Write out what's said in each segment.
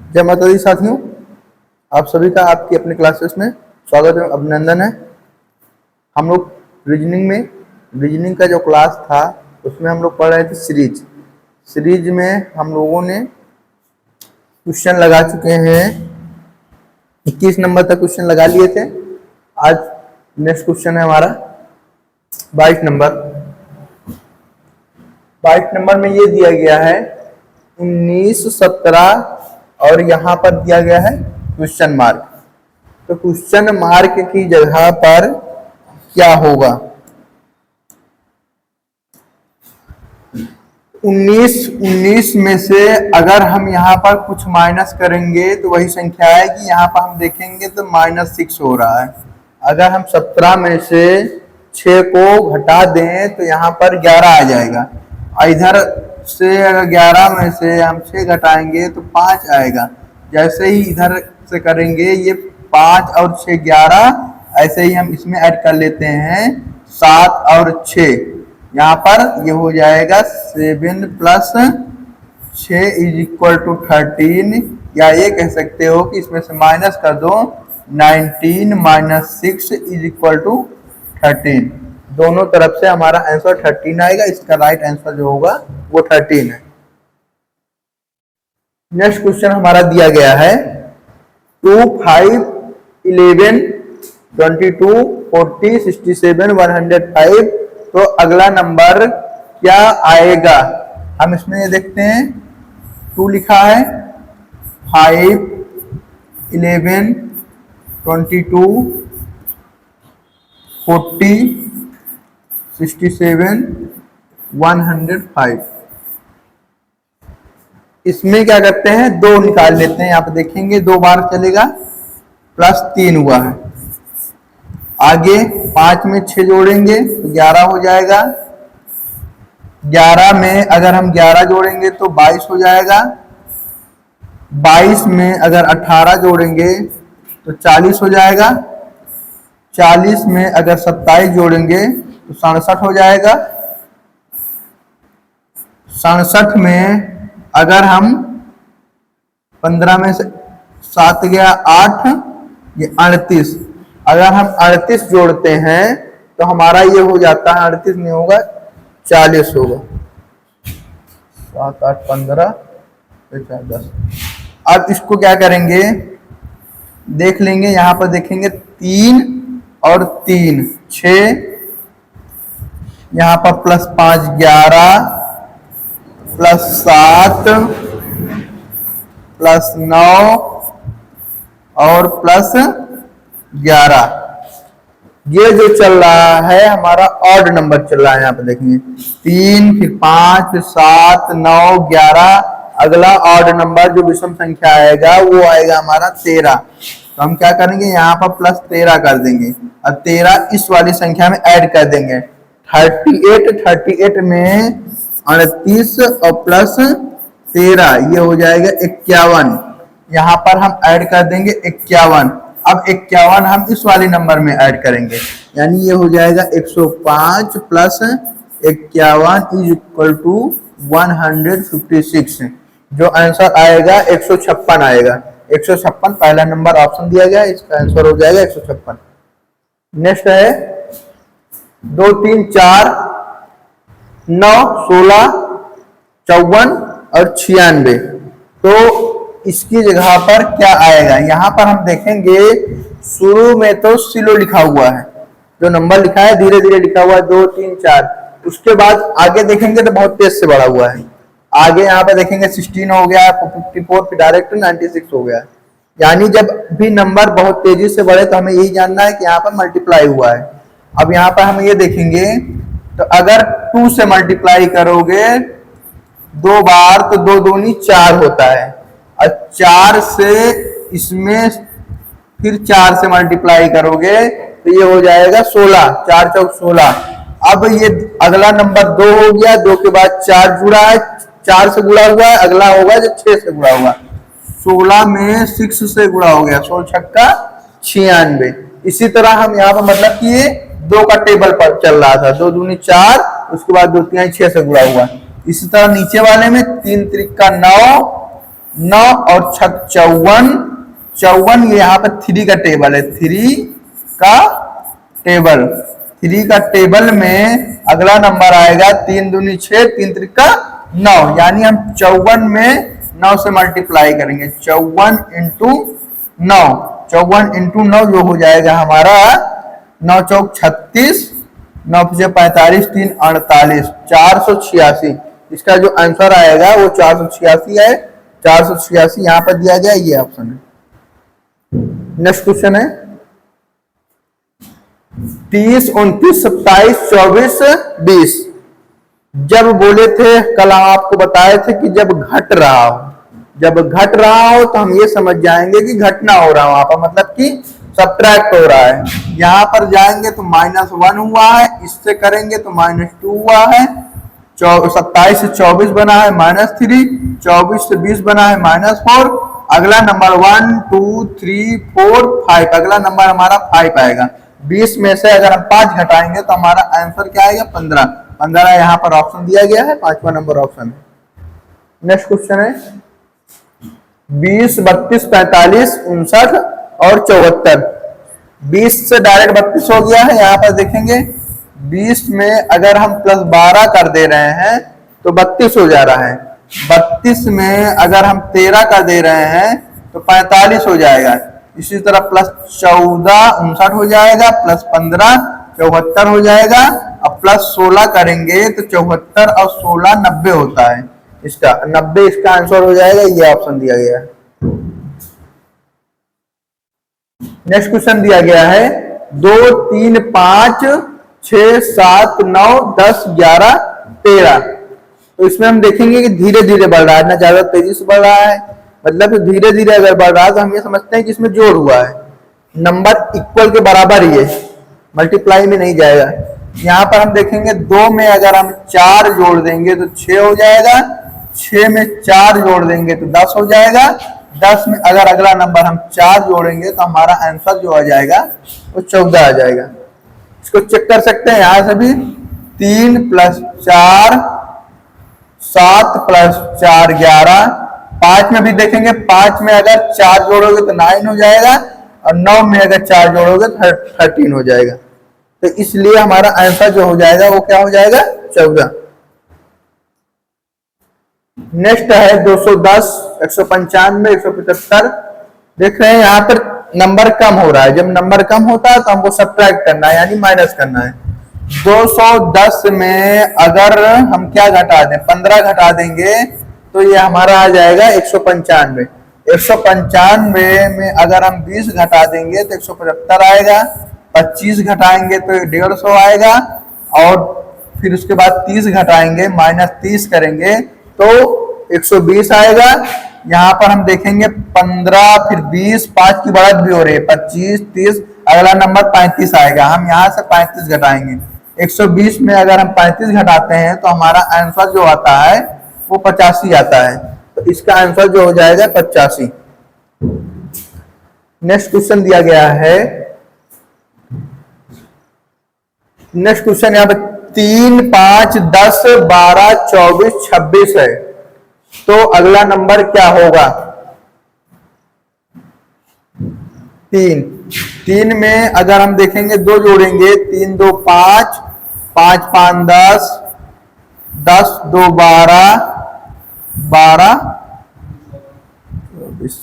जय माता दी साथियों, आप सभी का आपकी अपने क्लासेस में स्वागत है, अभिनंदन है। हम लोग रीजनिंग का जो क्लास था उसमें हम लोग पढ़ रहे थे सीरीज में हम लोगों ने क्वेश्चन लगा चुके हैं। 21 नंबर तक क्वेश्चन लगा लिए थे। आज नेक्स्ट क्वेश्चन है हमारा 22 नंबर में ये दिया गया है 19, 17 और यहाँ पर दिया गया है क्वेश्चन मार्क। तो क्वेश्चन मार्क की जगह पर क्या होगा? 19 में से अगर हम यहाँ पर कुछ माइनस करेंगे तो वही संख्या है कि यहाँ पर हम देखेंगे तो -6 हो रहा है। अगर हम 17 में से 6 को घटा दें तो यहाँ पर 11 आ जाएगा। इधर से अगर 11 में से हम 6 घटाएंगे तो 5 आएगा। जैसे ही इधर से करेंगे ये 5 और 6 11, ऐसे ही हम इसमें ऐड कर लेते हैं 7 और 6। यहाँ पर ये हो जाएगा 7 + 6 = 13, या ये कह सकते हो कि इसमें से माइनस कर दो 19 - 6 = 13। दोनों तरफ से हमारा आंसर 13 आएगा। इसका राइट आंसर जो होगा वो 13 है। नेक्स्ट क्वेश्चन हमारा दिया गया है 2, 5, 11, 22, 40, 67, 105। तो अगला नंबर क्या आएगा? हम इसमें ये देखते हैं 2 लिखा है, 5, 11, 22, 40, 67, 105। इसमें क्या करते हैं 2 निकाल लेते हैं। यहाँ पे देखेंगे 2 बार चलेगा, +3 हुआ है। आगे 5 में 6 जोड़ेंगे तो 11 हो जाएगा। 11 में अगर हम 11 जोड़ेंगे तो 22 हो जाएगा। 22 में अगर 18 जोड़ेंगे तो 40 हो जाएगा। 40 में अगर 27 जोड़ेंगे तो 67 हो जाएगा। 67 में अगर हम 15 में से 7 गया 8, ये 38। अगर हम 38 जोड़ते हैं तो हमारा ये हो जाता है, 38 नहीं होगा 40 होगा। 7, 8, 15, 10। अब इसको क्या करेंगे देख लेंगे। यहाँ पर देखेंगे 3 और 3 6, यहाँ पर +5 11, +7, +9 और +11। ये जो चल रहा है हमारा ऑड नंबर चल रहा है। यहाँ पे देखेंगे 3, फिर 5, फिर 7, 9, 11। अगला ऑड नंबर जो विषम संख्या आएगा वो आएगा हमारा 13। तो हम क्या करेंगे यहाँ पर +13 कर देंगे और 13 इस वाली संख्या में ऐड कर देंगे। 38 में 38 और +13 ये हो जाएगा 51। यहाँ पर हम ऐड कर देंगे 51। अब 51 हम इस वाले नंबर में ऐड करेंगे, यानी ये हो जाएगा 105 + 51 = 156। जो आंसर आएगा 156 आएगा। 156 पहला नंबर ऑप्शन दिया गया, इसका आंसर हो जाएगा 156। नेक्स्ट है 2, 3, 4, 9, 16, 54 और 96। तो इसकी जगह पर क्या आएगा? यहाँ पर हम देखेंगे शुरू में तो सिलो लिखा हुआ है, जो नंबर लिखा है धीरे धीरे लिखा हुआ है 2, 3, 4। उसके बाद आगे देखेंगे तो बहुत तेज से बढ़ा हुआ है। आगे यहाँ पे देखेंगे 16 हो गया, 54, फिर डायरेक्ट 96 हो गया। यानी जब भी नंबर बहुत तेजी से बढ़े तो हमें यही जानना है कि यहाँ पर मल्टीप्लाई हुआ है। अब यहाँ पर हम ये देखेंगे तो अगर 2 से मल्टीप्लाई करोगे 2 बार तो 2 दूनी 4 होता है, और 4 से इसमें फिर 4 से मल्टीप्लाई करोगे तो ये हो जाएगा 16। 4 चौक 16। अब ये अगला नंबर 2 हो गया, 2 के बाद 4 जुड़ा है, 4 से गुणा हुआ है। अगला होगा जो 6 से गुणा हुआ। 16 में 6 से गुणा हो गया, 16 छक्का 96। इसी तरह हम यहाँ पर मतलब कि ये 2 का टेबल पर चल रहा था, 2 दूनी 4, उसके बाद 2 3 6 से गुणा हुआ। इसी तरह नीचे वाले में 3 त्रिक का 9, 9 और 54, 54 ये यहाँ पर 3 का टेबल है, 3 का टेबल, 3 का टेबल में अगला नंबर आएगा 3 दूनी 6, 3 त्रिका 9, यानी हम 54 में 9 से मल्टीप्लाई करेंगे, 54 इंटू 9, 54 इंटू 9 जो हो जाएगा हमारा 9 चौक 36, 9 से 45, 3 48, 486। इसका जो आंसर आएगा वो 486 है, 486 यहाँ पर दिया गया, ये ऑप्शन है। नेक्स्ट क्वेश्चन है 30, 29, 27, 24, 20। जब बोले थे कल आपको बताए थे कि जब घट रहा हो, जब घट रहा हो तो हम ये समझ जाएंगे कि घटना हो रहा है, वहां पर मतलब कि सब्ट्रैक्ट हो रहा है। यहाँ पर जाएंगे तो -1 हुआ है, इससे करेंगे तो -2 हुआ है, 27 से 24 बना है -3, 24 से 20 बना है -4। अगला नंबर 1 2 3 4 5, अगला नंबर हमारा 5 आएगा। 20 में से अगर हम 5 घटाएंगे तो हमारा आंसर क्या आएगा 15, 15 यहाँ पर ऑप्शन दिया गया है, 5वां नंबर ऑप्शन है। नेक्स्ट क्वेश्चन है 20, 32, 45, 59 और 74। 20 से डायरेक्ट 32 हो गया है, यहाँ पर देखेंगे 20 में अगर हम +12 कर दे रहे हैं तो 32 हो जा रहा है, 32 में अगर हम 13 कर दे रहे हैं तो 45 हो जाएगा, इसी तरह +14 59 हो जाएगा, +15 74 हो जाएगा, अब +16 करेंगे तो 74 और 16 90 होता है, इसका 90 इसका आंसर हो जाएगा, ये ऑप्शन दिया गया है। नेक्स्ट क्वेश्चन दिया गया है 2 3 5 6 7 9 10 11 13। तो इसमें हम देखेंगे कि धीरे धीरे बढ़ रहा है, ना ज्यादा तेजी से बढ़ रहा है, मतलब धीरे धीरे अगर बढ़ रहा है तो हम ये समझते हैं कि इसमें जोड़ हुआ है, नंबर इक्वल के बराबर ही है, मल्टीप्लाई में नहीं जाएगा। यहाँ पर हम देखेंगे 2 में अगर हम 4 जोड़ देंगे तो 6 हो जाएगा, 6 में 4 जोड़ देंगे तो 10 हो जाएगा, 10 में अगर अगला नंबर हम 4 जोड़ेंगे तो हमारा आंसर जो आ जाएगा वो 14 आ जाएगा। इसको चेक कर सकते हैं यहाँ से भी, 3 + 4 7 + 4 11, 5 में भी देखेंगे, 5 में अगर 4 जोड़ोगे तो 9 हो जाएगा, और 9 में अगर 4 जोड़ोगे तो 13 हो जाएगा, तो इसलिए हमारा आंसर जो हो जाएगा वो क्या हो जाएगा 14। नेक्स्ट है 210, 195, 175। देख रहे हैं यहाँ पर नंबर कम हो रहा है, जब नंबर कम होता है तो हमको सब्ट्रैक्ट करना है यानी माइनस करना है। 210 में अगर हम क्या घटा दें, 15 घटा देंगे तो ये हमारा आ जाएगा 195। 195 में अगर हम 20 घटा देंगे तो 175 आएगा, 25 घटाएंगे तो 150 आएगा, और फिर उसके बाद 30 घटाएंगे -30 करेंगे तो 120 आएगा। यहाँ पर हम देखेंगे 15 फिर 20, 5 की बढ़त भी हो रही है, 25 30, अगला नंबर 35 आएगा, हम यहाँ से 35 घटाएंगे। 120 में अगर हम 35 घटाते हैं तो हमारा आंसर जो आता है वो 85 आता है, तो इसका आंसर जो हो जाएगा 85। नेक्स्ट क्वेश्चन दिया गया है, नेक्स्ट क्वेश्चन यहाँ पे 3 5 10 12 24 26 है, तो अगला नंबर क्या होगा 3 में अगर हम देखेंगे 2 जोड़ेंगे, 3 2 5, 5 5 10, 10 2 12, 12 24,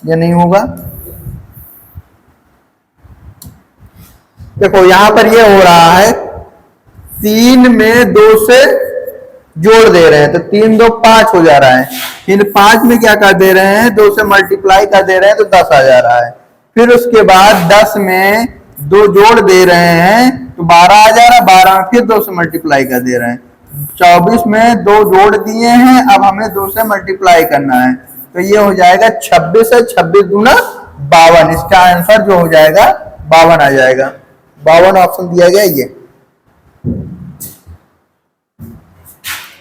ये नहीं होगा। देखो यहां पर ये हो रहा है 3 में 2 से जोड़ दे रहे हैं तो 3 2 5 हो जा रहा है, फिर 5 में क्या कर दे रहे हैं 2 से मल्टीप्लाई कर दे रहे हैं तो 10 आ जा रहा है, फिर उसके बाद 10 में 2 जोड़ दे रहे हैं तो 12 आ जा रहा है, 12 में फिर 2 से मल्टीप्लाई कर दे रहे हैं, 24 में 2 जोड़ दिए हैं, अब हमें 2 से मल्टीप्लाई करना है तो ये हो जाएगा 26 है, 26 दूना 52, इसका आंसर जो हो जाएगा 52 आ जाएगा, 52 ऑप्शन दिया गया ये।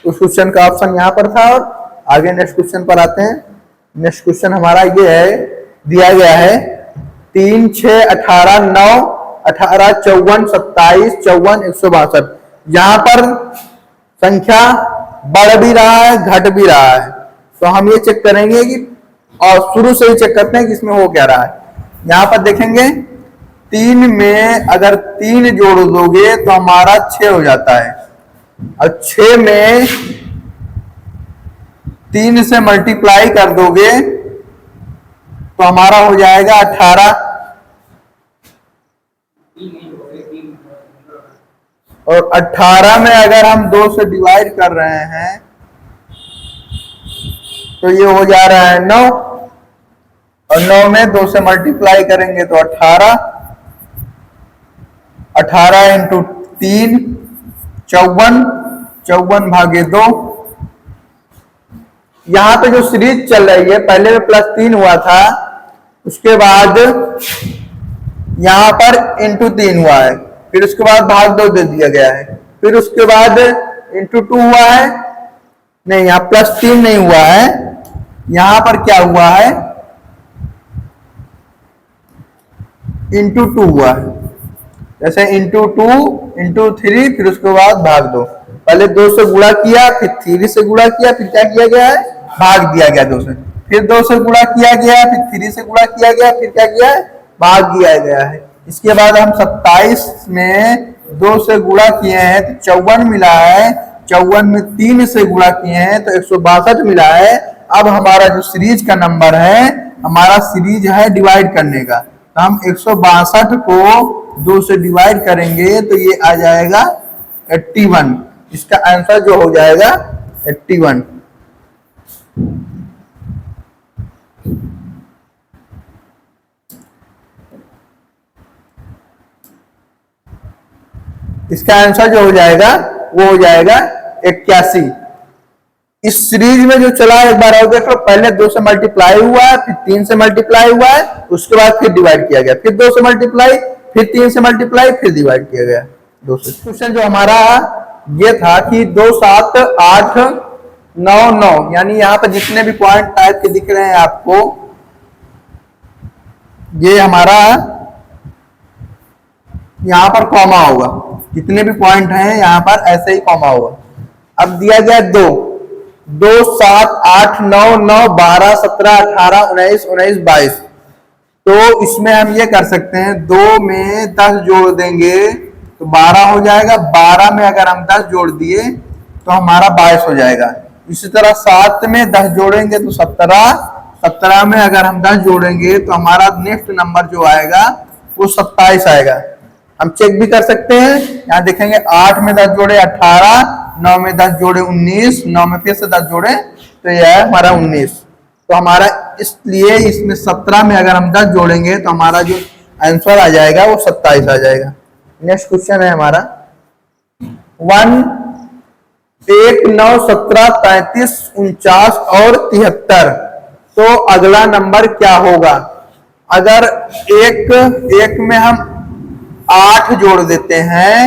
उस क्वेश्चन का ऑप्शन यहाँ पर था, और आगे नेक्स्ट क्वेश्चन पर आते हैं। नेक्स्ट क्वेश्चन हमारा ये है, दिया गया है 3 6 18 9 18 54 27 54 162। यहाँ पर संख्या बढ़ भी रहा है घट भी रहा है, तो हम ये चेक करेंगे कि, और शुरू से ही चेक करते हैं कि इसमें हो क्या रहा है। यहां पर देखेंगे 3 में अगर 3 जोड़ दोगे तो हमारा 6 हो जाता है, और 6 में 3 से मल्टीप्लाई कर दोगे तो हमारा हो जाएगा 18, और 18 में अगर हम 2 से डिवाइड कर रहे हैं तो ये हो जा रहा है 9, और 9 में 2 से मल्टीप्लाई करेंगे तो 18, 18 इंटू 3 54, 54 भागे 2। यहां पे जो सीरीज चल रही है, पहले में +3 हुआ था, उसके बाद यहां पर इंटू 3 हुआ है, फिर उसके बाद भाग 2 दे दिया गया है, फिर उसके बाद इंटू 2 हुआ है, नहीं यहां +3 नहीं हुआ है, यहां पर क्या हुआ है, इंटू 2 हुआ है। जैसे इंटू 2 इंटू 3, फिर उसके बाद भाग 2। पहले 2 से गुणा किया, फिर 3 से गुणा किया, फिर क्या किया गया है, भाग दिया गया 2 से, फिर 2 से गुणा किया गया, फिर 3 से गुणा किया गया, फिर क्या किया है, भाग दिया गया है। इसके बाद हम 27 में 2 से गुणा किए हैं तो 54 मिला है, 54 में 3 से गुणा किए हैं तो 162 मिला है। अब हमारा जो सीरीज का नंबर है, हमारा सीरीज है डिवाइड करने का, तो हम 162 को 2 से डिवाइड करेंगे तो ये आ जाएगा 81। इसका आंसर जो हो जाएगा 81। इसका आंसर जो हो जाएगा वो हो जाएगा 81। इस सीरीज में जो चला एक बार और देख लो, पहले 2 से मल्टीप्लाई हुआ है, फिर 3 से मल्टीप्लाई हुआ है, उसके बाद फिर डिवाइड किया गया, फिर 2 से मल्टीप्लाई, फिर 3 से मल्टीप्लाई, फिर डिवाइड किया गया 2 से। क्वेश्चन जो हमारा ये था कि 2 7 8 9 9, यानी यहाँ पर जितने भी पॉइंट टाइप के दिख रहे हैं आपको, ये हमारा यहाँ पर कॉमा होगा, जितने भी पॉइंट हैं यहाँ पर ऐसे ही कॉमा होगा। अब दिया गया 2 2 7 8 9 9 12 17 18 19 19 22, तो इसमें हम ये कर सकते हैं, 2 में 10 जोड़ देंगे तो 12 हो जाएगा, 12 में अगर हम 10 जोड़ दिए तो हमारा 22 हो जाएगा। इसी तरह 7 में 10 जोड़ेंगे तो 17, 17 में अगर हम 10 जोड़ेंगे तो हमारा नेक्स्ट नंबर जो आएगा वो 27 आएगा। हम चेक भी कर सकते हैं, यहाँ देखेंगे 8 में 10 जोड़े 18, 9 में 10 जोड़े 19, 9 में फिर से 10 जोड़े तो यह है हमारा 19। तो हमारा इसलिए इसमें 17 में अगर हम 10 जोड़ेंगे तो हमारा जो आंसर आ जाएगा वो 27 आ जाएगा। नेक्स्ट क्वेश्चन है हमारा 1 8 9 17 35 49 और 73, तो अगला नंबर क्या होगा। अगर एक में हम 8 जोड़ देते हैं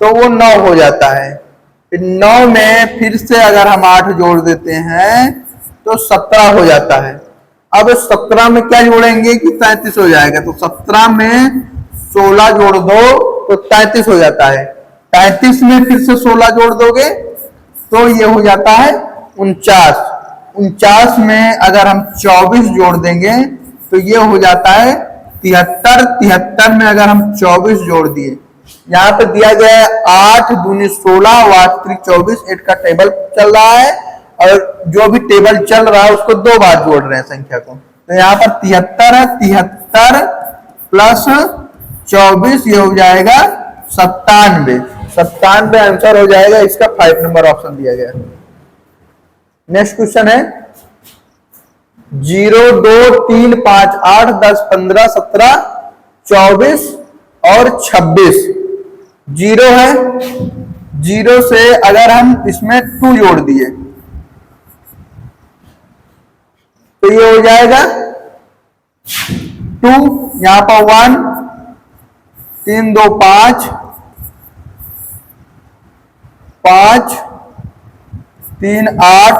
तो वो 9 हो जाता है, फिर 9 में फिर से अगर हम 8 जोड़ देते हैं तो 17 हो जाता है। अब 17 में क्या जोड़ेंगे कि 33 हो जाएगा, तो 17 में 16 जोड़ दो तो 33 हो जाता है, 33 में फिर से 16 जोड़ दोगे तो ये हो जाता है 49, 49 में अगर हम 24 जोड़ देंगे तो ये हो जाता है 73, 73 में अगर हम 24 जोड़ दिए, यहाँ पे दिया गया है 8 दूनी 16 वास्तविक 24, 8 का टेबल चल रहा है, और जो भी टेबल चल रहा है उसको 2 बार जोड़ रहे हैं संख्या को, तो यहाँ पर 73 है, 73 प्लस 24 ये हो जाएगा 97, 97 आंसर हो जाएगा इसका। 5 नंबर ऑप्शन दिया गया। नेक्स्ट क्वेश्चन है 0 2 3 5 8 10 15 17 24 और 26, 0 है, 0 से अगर हम इसमें 2 जोड़ दिए तो ये हो जाएगा 2, यहां पर 1 3 2 5 5 3 8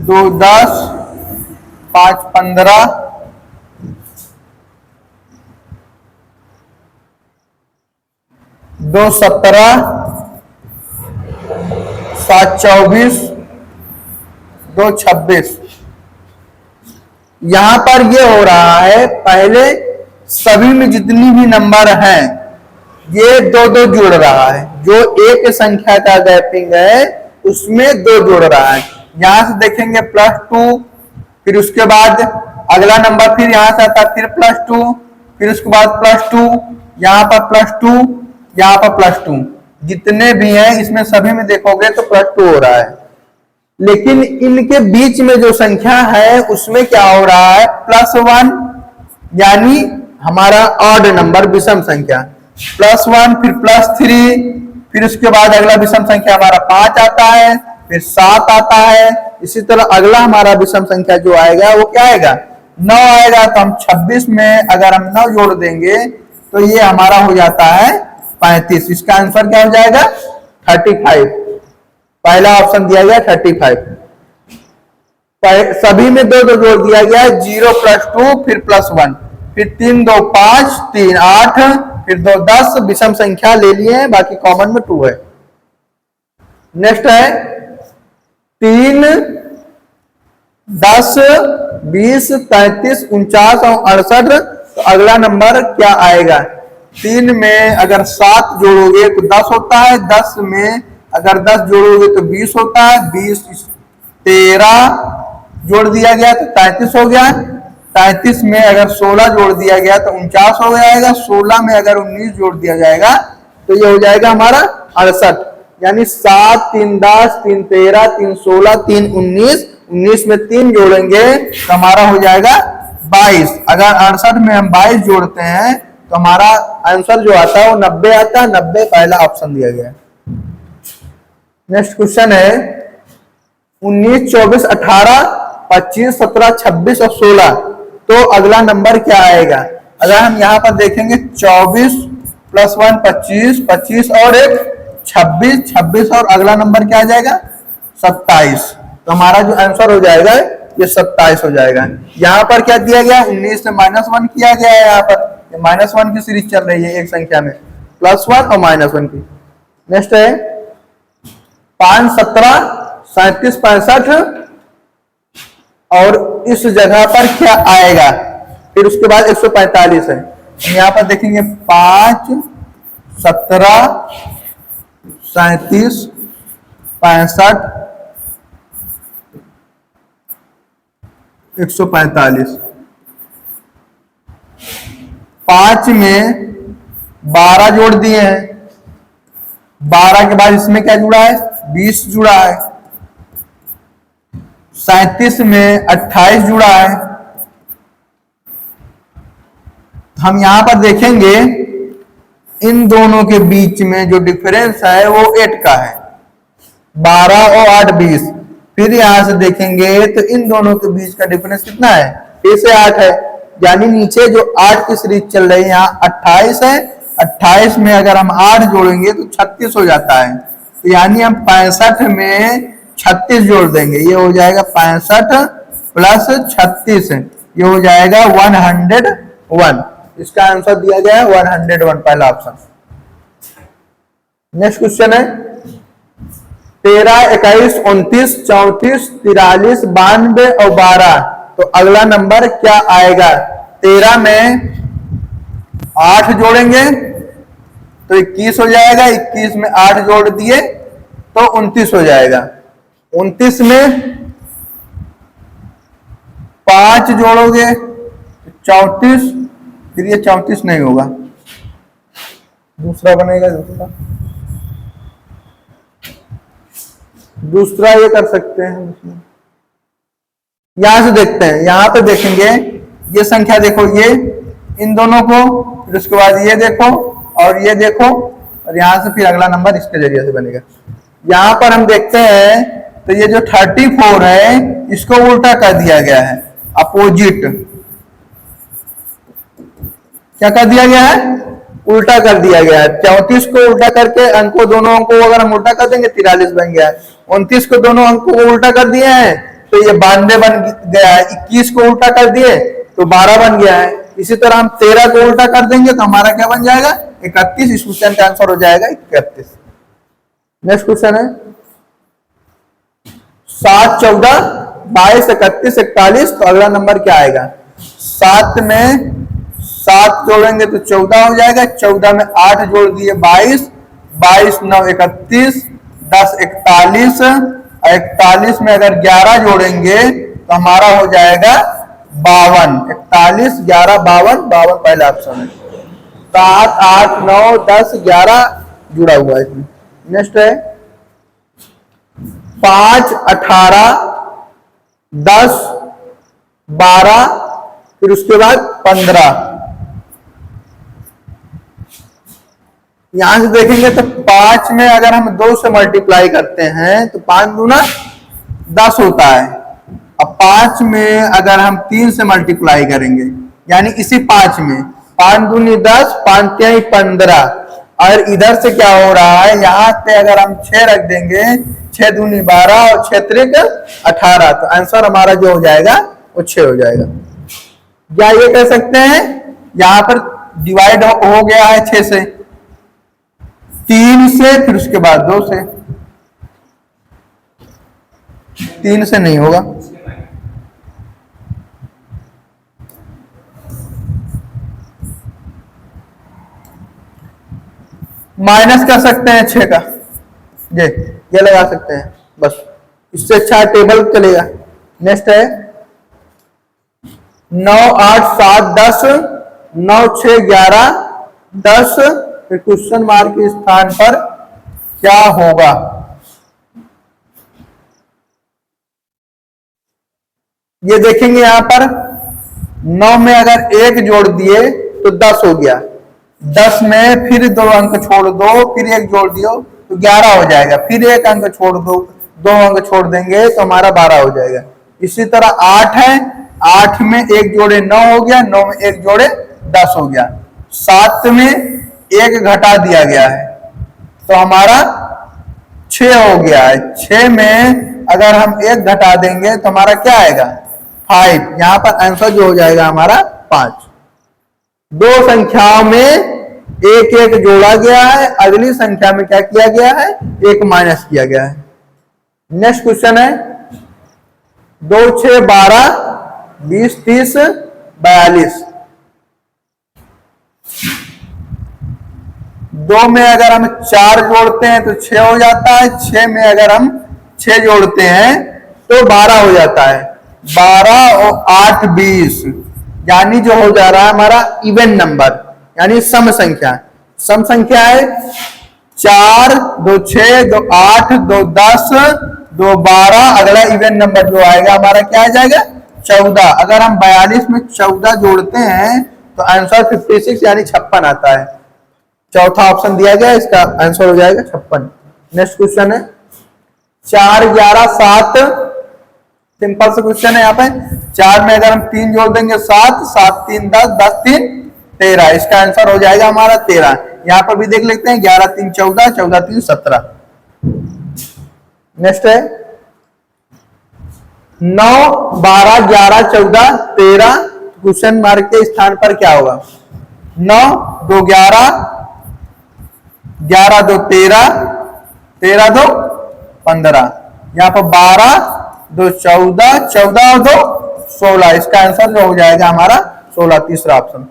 2 10 5 15 2 17 7 24 दो 26। यहां पर ये हो रहा है, पहले सभी में जितनी भी नंबर हैं ये दो दो जुड़ रहा है, जो एक संख्या का गैपिंग है उसमें दो जुड़ रहा है। यहां से देखेंगे +2, फिर उसके बाद अगला नंबर फिर यहां से आता है, फिर +2, फिर उसके बाद +2, यहाँ पर +2, यहाँ पर +2, जितने भी हैं इसमें सभी में देखोगे तो +2 हो रहा है। लेकिन इनके बीच में जो संख्या है उसमें क्या हो रहा है, +1, यानी हमारा ऑड नंबर विषम संख्या, +1, फिर +3, फिर उसके बाद अगला विषम संख्या हमारा 5 आता है, फिर 7 आता है। इसी तरह अगला हमारा विषम संख्या जो आएगा वो क्या आएगा, 9 आएगा। तो हम 26 में अगर हम 9 जोड़ देंगे तो ये हमारा हो जाता है 35। इसका आंसर क्या हो जाएगा, 35। पहला ऑप्शन दिया गया 35। सभी में दो दो जोड़ दिया गया है, 0 +2 फिर +1, फिर 3 2 5, 3 8, फिर 2 10, विषम संख्या ले लिए, बाकी कॉमन में 2 है। नेक्स्ट है 3 10 20 33 49 और 68। तो अगला नंबर क्या आएगा, 3 में अगर 7 जोड़ोगे तो 10 होता है, 10 में अगर 10 जोड़ोगे तो 20 होता है, 20 13 जोड़ दिया गया तो 33 हो गया, 33 में अगर 16 जोड़ दिया गया तो 49 हो जाएगा, 16 में अगर 19 जोड़ दिया जाएगा तो ये हो जाएगा हमारा 68। यानी 7 3 10 3 13 3 16 3 19, 19 में 3 जोड़ेंगे तो हमारा हो जाएगा 22। अगर 68 में हम 22 जोड़ते हैं तो हमारा आंसर जो आता है वो 90 आता है। 90 पहला ऑप्शन दिया गया है। नेक्स्ट क्वेश्चन है 19 24 18 25 17 26 और 16। तो अगला नंबर क्या आएगा, अगर हम यहाँ पर देखेंगे 24 +1 25, 25 और 1 26, 26 और अगला नंबर क्या आ जाएगा 27। तो हमारा जो आंसर हो जाएगा ये 27 हो जाएगा। यहाँ पर क्या दिया गया, 19 से -1 किया गया है। यहाँ पर -1 की सीरीज चल रही है एक संख्या में, +1 और -1 की। नेक्स्ट है 5 17 37 65 और इस जगह पर क्या आएगा, फिर उसके बाद 145 है। यहाँ पर देखेंगे 5 17 37 65 145। 5 में 12 जोड़ दिए हैं, 12 के बाद इसमें क्या जुड़ा है, 20 जुड़ा है। 37 में 28 जुड़ा है। हम यहां पर देखेंगे इन दोनों के बीच में जो डिफरेंस है वो 8 का है, 12 और 8 20। फिर यहां से देखेंगे तो इन दोनों के बीच का डिफरेंस कितना है, फिर से 8 है। यानी नीचे जो 8 की सीरीज चल रही है यहाँ 28 है, 28 में अगर हम 8 जोड़ेंगे तो 36 हो जाता है। तो यानी हम 65 में 36 जोड़ देंगे, ये हो जाएगा 65 + 36, ये हो जाएगा 101। इसका आंसर दिया गया है 101, पहला ऑप्शन। नेक्स्ट क्वेश्चन है 13 21 29 34 43 92 और 12। तो अगला नंबर क्या आएगा, 13 में 8 जोड़ेंगे तो 21 हो जाएगा, 21 में 8 जोड़ दिए तो 29 हो जाएगा। 29 में 5 जोड़ोगे तो 34, फिर ये 34 नहीं होगा, दूसरा बनेगा। दूसरा ये कर सकते हैं, यहां से देखते हैं। यहां पे देखेंगे ये संख्या देखो, ये इन दोनों को, फिर उसके बाद ये देखो और ये देखो, और यहां से फिर अगला नंबर इसके जरिए से बनेगा। यहां पर हम देखते हैं तो ये जो 34 है इसको उल्टा कर दिया गया है, अपोजिट। क्या कर दिया गया है, उल्टा कर दिया गया है। 34 को उल्टा करके अंकों, दोनों अंकों को अगर हम उल्टा कर देंगे 43 बन गया है। 29 को दोनों अंकों को उल्टा कर दिए हैं तो ये 92 बन गया है। 21 को उल्टा कर दिए तो 12 बन गया है। इसी तरह हम 13 को उल्टा कर देंगे तो हमारा क्या बन जाएगा, 31। इस क्वेश्चन का आंसर हो जाएगा 31। नेक्स्ट क्वेश्चन है 7 14 22, 31, 41, तो अगला नंबर क्या आएगा? 7 में 7 जोड़ेंगे तो 14 हो जाएगा, 14 में 8 जोड़ दिए 22, 22 9 31, 10 41, 41 में अगर 11 जोड़ेंगे तो हमारा हो जाएगा 52, 41 11 52, 52 पहला ऑप्शन है। 7 8 9 10 11 जुड़ा हुआ है इसमें। नेक्स्ट है 5 18 10 12, फिर उसके बाद 15। यहां से देखेंगे तो 5 में अगर हम 2 से मल्टीप्लाई करते हैं तो 5 दूना 10 होता है। अब 5 में अगर हम 3 से मल्टीप्लाई करेंगे, यानी इसी 5 में 5 दूनी 10, 5 तिहाई 15, और इधर से क्या हो रहा है, यहां पे अगर हम 6 रख देंगे, 6 दूनी 12 और 6 त्रिक 18, तो आंसर हमारा जो हो जाएगा वो 6 हो जाएगा। या ये कह सकते हैं यहां पर डिवाइड हो गया है 6 से, 3 से, फिर उसके बाद 2 से, 3 से नहीं होगा। माइनस कर सकते हैं 6 का, ये लगा सकते हैं, बस इससे अच्छा टेबल चलेगा। नेक्स्ट है 9 8 7 10, 9 6 11 10, फिर क्वेश्चन मार्क के स्थान पर क्या होगा? ये देखेंगे यहां पर 9 में अगर 1 जोड़ दिए तो 10 हो गया, 10 में फिर 2 अंक छोड़ दो, फिर 1 जोड़ दियो तो 11 हो जाएगा, फिर 1 अंक छोड़ दो, 2 अंक छोड़ देंगे तो हमारा 12 हो जाएगा। इसी तरह 8 है, 8 में 1 जोड़े 9 हो गया, 9 में 1 जोड़े 10 हो गया, 7 में 1 घटा दिया गया है तो हमारा 6 हो गया है, 6 में अगर हम 1 घटा देंगे तो हमारा क्या आएगा? 5। यहां पर आंसर जो हो जाएगा हमारा 5। 2 संख्याओं में 1 1 जोड़ा गया है, अगली संख्या में क्या किया गया है? 1 माइनस किया गया है। नेक्स्ट क्वेश्चन है 2 6 12 20 30 42। 2 में अगर हम 4 जोड़ते हैं तो 6 हो जाता है, 6 में अगर हम 6 जोड़ते हैं तो 12 हो जाता है, 12 और 8 20, यानी जो हो जा रहा है हमारा इवन नंबर, यानी सम संख्या। सम संख्या है 4 2 6 2 8 2 10 2 12, अगला इवन नंबर जो आएगा हमारा क्या आ जाएगा? 14। अगर हम 42 में 14 जोड़ते हैं तो आंसर 56 यानी 56 आता है। चौथा ऑप्शन दिया गया, इसका आंसर हो जाएगा 56। नेक्स्ट क्वेश्चन है 4 11 7, सिंपल सा क्वेश्चन है। यहाँ पे 4 में अगर हम 3 जोड़ देंगे 7, 7 3 10, 10 3 13, इसका आंसर हो जाएगा हमारा 13। यहाँ पर भी देख लेते हैं 11 3 14, 14 3 17। नेक्स्ट है 9 12 11 14 13, क्वेश्चन मार्क के स्थान पर क्या होगा? 9 2 11, 11 2 13, 13 2 15, यहाँ पर 12 2 14, 14 और 2 16, इसका आंसर जो हो जाएगा हमारा 16, तीसरा ऑप्शन।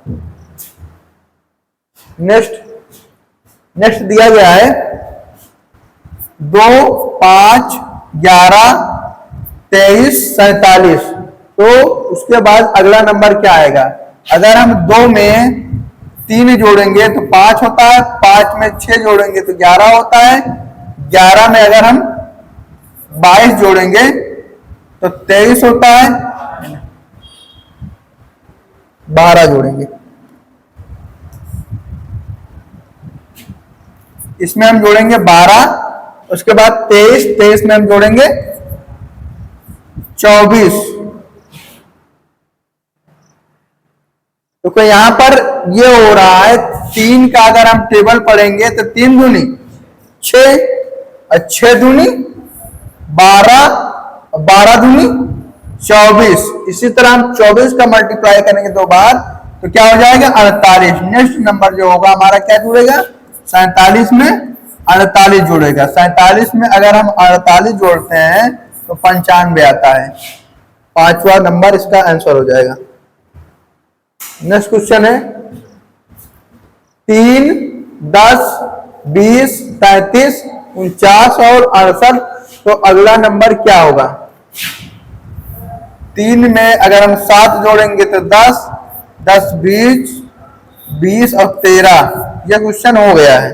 नेक्स्ट दिया गया है 2 5 11 23 47, तो उसके बाद अगला नंबर क्या आएगा? अगर हम 2 में 3 जोड़ेंगे तो 5 होता है, 5 में 6 जोड़ेंगे तो 11 होता है, 11 में अगर हम 22 जोड़ेंगे तो 23 होता है, 12 जोड़ेंगे, इसमें हम जोड़ेंगे 12, उसके बाद 23, 23 में हम जोड़ेंगे 24। तो यहां पर ये हो रहा है 3 का अगर हम टेबल पढ़ेंगे तो 3 दूनी 6, 6 दूनी 12, 12 दूनी 24। इसी तरह हम 24 का मल्टीप्लाई करेंगे 2 बार तो क्या हो जाएगा? 48। नेक्स्ट नंबर जो होगा हमारा क्या जुड़ेगा? 47 में 48 जुड़ेगा। 47 में अगर हम 48 जोड़ते हैं तो 95 आता है। 5वां नंबर इसका आंसर हो जाएगा। नेक्स्ट क्वेश्चन है 3, 10, 20, 33, 49 और 68, तो अगला नंबर क्या होगा? 3 में अगर हम 7 जोड़ेंगे तो 10, 10, 20, 20 और 13, यह क्वेश्चन हो गया है।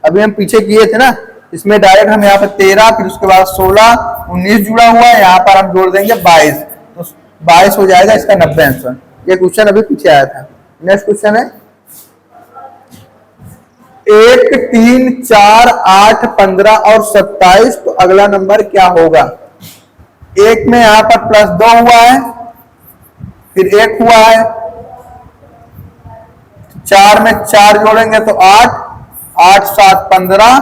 अभी हम पीछे किए थे ना, इसमें डायरेक्ट हम यहाँ पर 13, फिर उसके बाद 16, 19 जुड़ा हुआ है, यहाँ पर हम जोड़ देंगे 22, तो 22 हो जाएगा इसका 90 आंसर। ये क्वेश्चन अभी पीछे आया था। नेक्स्ट क्वेश्चन है 1, 3, 4, 8, 15 और 27, तो अगला नंबर क्या होगा? 1 में यहाँ पर +2 हुआ है, फिर 1 हुआ है, 4 में 4 जोड़ेंगे तो 8, 8, 7, 15,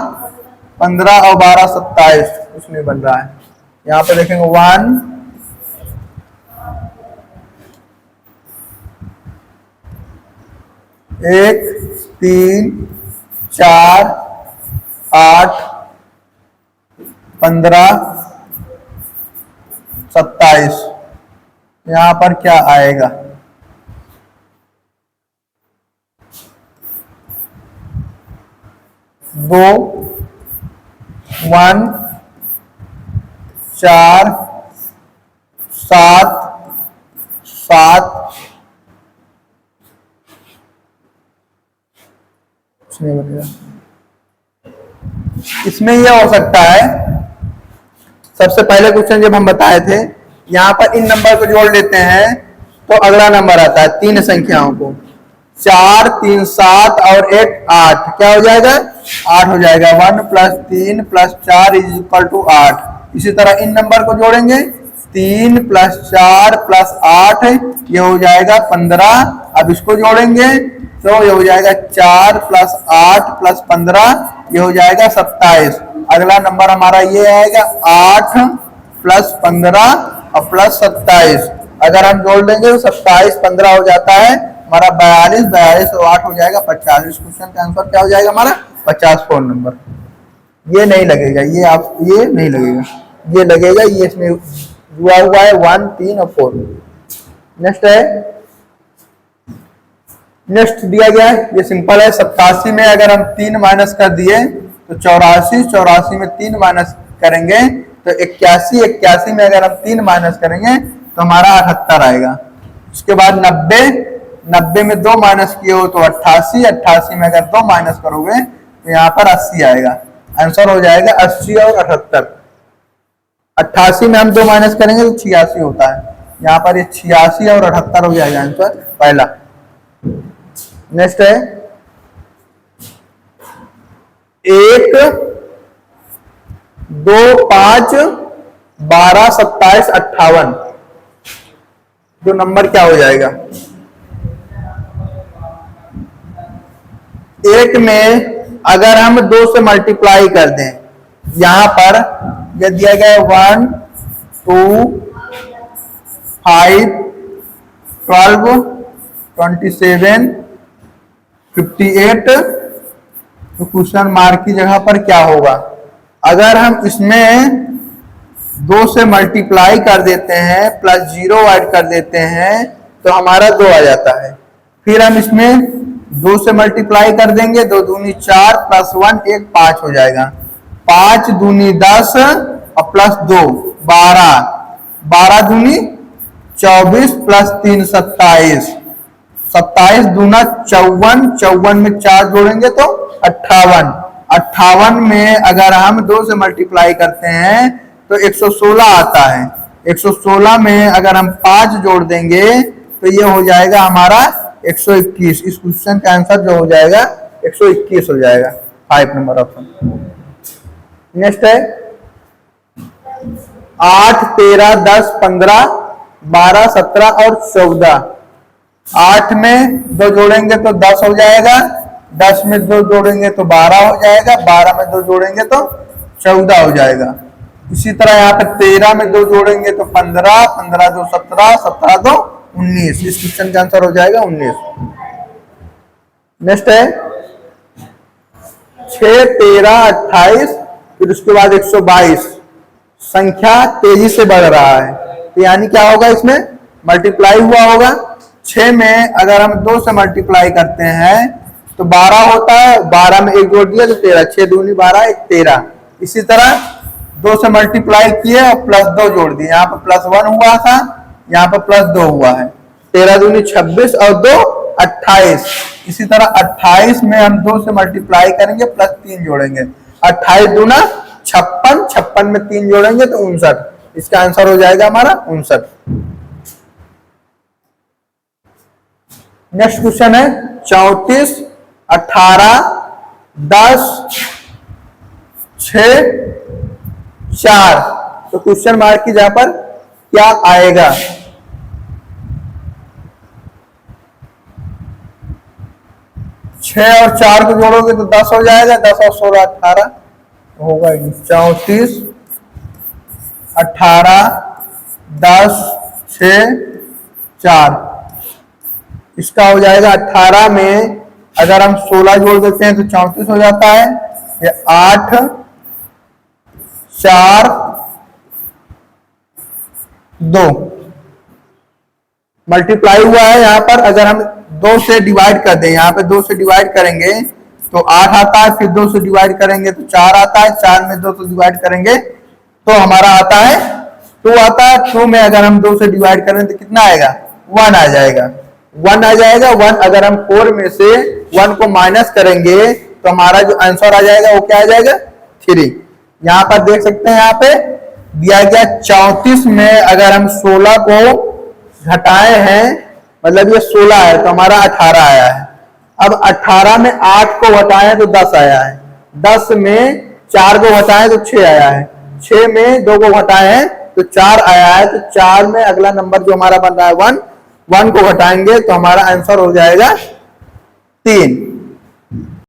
15 और 12, 27, कुछ नहीं बन रहा है। यहाँ पे देखेंगे 1, 1, 3, 4, 8, 15, 27, यहाँ पर क्या आएगा? 2, 1, 4, 7, 7, नहीं बनेगा। इसमें यह हो सकता है, सबसे पहले क्वेश्चन जब हम बताए थे, यहाँ पर इन नंबर को जोड़ लेते हैं तो अगला नंबर आता है 3 संख्याओं को, 4, 3, 7 और 1, 8, क्या हो जाएगा? 8 हो जाएगा। 1 + 3 + 4 = 8। इसी तरह इन नंबर को जोड़ेंगे, 3 + 4 + 8, ये हो जाएगा 15। अब इसको जोड़ेंगे तो ये हो जाएगा 4 + 8 + 15, ये हो जाएगा 27। अगला नंबर हमारा ये आएगा 8 + 15 और +27। अगर हम जोड़ लेंगे तो 27, 15 हो जाता है हमारा 42, 42 और 8 हो जाएगा 50। इस क्वेश्चन का आंसर क्या हो जाएगा हमारा? 50 फोन नंबर। ये नहीं लगेगा, ये नहीं लगेगा, ये लगेगा, ये इसमें जुड़ा हुआ है 1, 3 और 4। नेक्स्ट है, नेक्स्ट दिया गया है, ये सिंपल है। 87 में अगर हम 3 माइनस कर दिए तो 84, 84 में 3 माइनस करेंगे तो 81, 81 में अगर हम 3 माइनस करेंगे तो हमारा 78 आएगा। उसके बाद 90, 90 में 2 माइनस किए हो तो 88, 88 में अगर 2 माइनस करोगे तो यहाँ पर 80 आएगा। आंसर हो जाएगा 80 और 78। 88 में हम 2 माइनस करेंगे तो 86 होता है, यहाँ पर ये 86 और 78 हो जाएगा आंसर पहला। नेक्स्ट है 1, 2, 5, 12, 27, 58, जो नंबर क्या हो जाएगा? 1 में अगर हम 2 से मल्टीप्लाई कर दें, यहां पर यह दिया गया है 1, 2, 5, 12, 27, 58, तो क्वेश्चन मार्क की जगह पर क्या होगा? अगर हम इसमें 2 से मल्टीप्लाई कर देते हैं प्लस 0 ऐड कर देते हैं तो हमारा 2 आ जाता है। फिर हम इसमें 2 से मल्टीप्लाई कर देंगे, 2 दूनी 4 + 1 1 5 हो जाएगा। 5 दूनी 10 और +2 12, 12 दूनी 24 + 3 27, 27 दूना 54, 54 में 4 जोड़ेंगे तो 58, 58 में अगर हम 2 से मल्टीप्लाई करते हैं तो 116 आता है। 116 में अगर हम 5 जोड़ देंगे तो ये हो जाएगा हमारा 121। इस क्वेश्चन का आंसर जो हो जाएगा 121 हो जाएगा, 5 नंबर ऑप्शन। नेक्स्ट है 8, 13, 10, 15, 12, 17 और 14। 8 में 2 जोड़ेंगे तो 10 हो जाएगा, 10 में 2 जोड़ेंगे तो 12 हो जाएगा, 12 में 2 जोड़ेंगे तो 14 हो जाएगा। इसी तरह यहाँ पे 13 में 2 जोड़ेंगे तो 15, 15 2 17, 17 2 19। इस क्वेश्चन का आंसर हो जाएगा 19। नेक्स्ट है 6, 13, 28, फिर उसके बाद 122। संख्या तेजी से बढ़ रहा है, तो यानी क्या होगा, इसमें मल्टीप्लाई हुआ होगा। 6 में अगर हम 2 से मल्टीप्लाई करते हैं तो 12 होता है, 12 में 1 जोड़ दिया तो 13, 6 दूनी 12, 1 13। इसी तरह 2 से मल्टीप्लाई किए और +2 जोड़ दिए, यहाँ पर +1 हुआ था, यहाँ पर +2 हुआ है। 13 दूनी 26 और 2 28। इसी तरह 28 में हम 2 से मल्टीप्लाई करेंगे +3 जोड़ेंगे, 28 दूना 56, 56 में 3 जोड़ेंगे तो 59। इसका आंसर हो जाएगा हमारा 59। नेक्स्ट क्वेश्चन है 34, 18, 10, 6, 4। तो क्वेश्चन मार्क की जगह पर क्या आएगा? 6 और 4 को जोड़ोगे तो 10 हो जाएगा, 10 और 16 18 होगा। 34, 18, 10, 6, 4। इसका हो जाएगा 18 में अगर हम 16 जोड़ देते हैं तो 34 हो जाता है। ये 8, 4, 2 मल्टीप्लाई हुआ है। यहाँ पर अगर हम 2 से डिवाइड कर दें, यहाँ पे 2 से डिवाइड करेंगे तो 8 आता है, फिर 2 से डिवाइड करेंगे तो 4 आता है, 4 में 2 से डिवाइड करेंगे तो हमारा आता है 2 आता है। 2 में अगर हम 2 से डिवाइड करें तो कितना आएगा? 1 आ जाएगा, 1 आ जाएगा। 1 अगर हम 4 में से 1 को माइनस करेंगे तो हमारा जो आंसर आ जाएगा वो क्या आ जाएगा? 3। यहाँ पर देख सकते हैं, यहाँ पे दिया गया 34 में अगर हम 16 को घटाए हैं, मतलब ये 16 है तो हमारा 18 आया है। अब 18 में 8 को घटाएं तो 10 आया है, 10 में 4 को घटाएं तो 6 आया है, 6 में 2 को घटाए हैं तो 4 आया है। तो 4 में अगला नंबर जो हमारा बन रहा है 1, 1 को घटाएंगे तो हमारा आंसर हो जाएगा 3।